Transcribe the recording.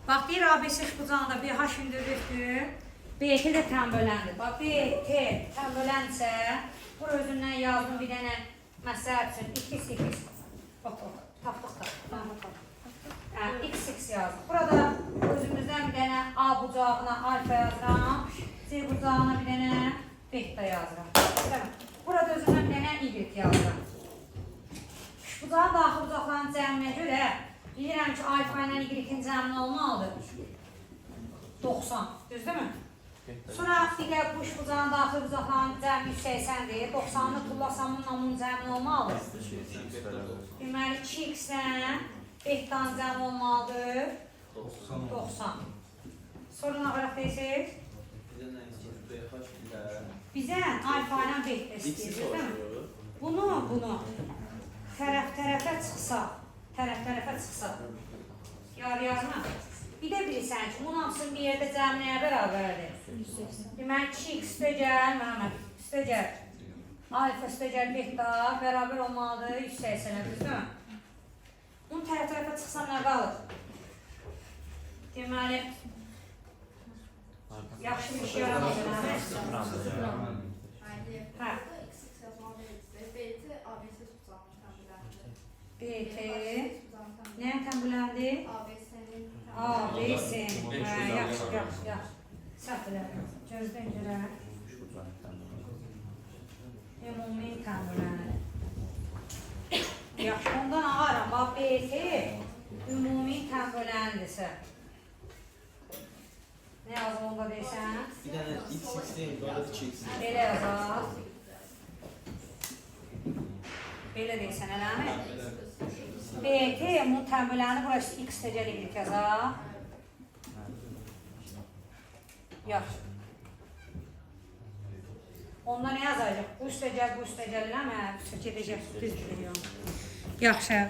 Bax, deyir ABC bucağında bir H hündürlükdür. BT də tənböləndir. Bax, BT tənböləndirsə, bura özündən yazdım bir dənə məsəl üçün 2x. Tapdıq da. X yazdım. Burada özümüzdən bir dənə A bucağına alfa yazıram. C bucağına bir dənə beta yazıram. Burada özümdən bir dənə Y yazıram. Bucağın daxil bucaqların cəminə görə bilirəm ki, alfa ilə Y-in cəmini olmalıdır. 90, düzdür mü? Sonra digər bu bucağın daxil bucaqların cəmi 180-dir. 90-ını tullasam bunun cəmini olmalıdır. Deməli 2x-dən beta'nın cəmi olmalıdır. 90. Sonra nə qaraq deyirsiniz? Bizə alfa ilə beta istəyir, değil mi? Bunu tərəf-tərəfə çıxsa, yarı-yarına. Bir də bilirsən ki, bunun hamısının bir yerdə cəmi nəyə bərabərdir? Deməli, 2x üstəgəl, Məhəmməd, üstəgəl, alfa üstəgəl beta bərabər olmalıdır 180-ə, düzdür mü? Bunun tərəf-tərəfə çıxsa nə qalır? Deməli, yaxşı bir şey yaramaz. Hə. BT nəyə tənbüləndi? ABC-nin. Yaxşı. Səhv elədim. Gözdən görə. Ümumi tənbüləndi. Yaxşı, ondan ağaram. Bax, BT ümumi tənbüləndirsə. Nə yazım onda deysən? Bir dənə x deyil, burada 2x. Belə yazaq. Belə deysən, eləmi? BT bunun tənbüləni burası x təcəl edirik yazaq. Yaxşı. Onda nə yazacaq? Bu üstəcəl eləmə, gedəcək, düz görüyorum. Yaxşı.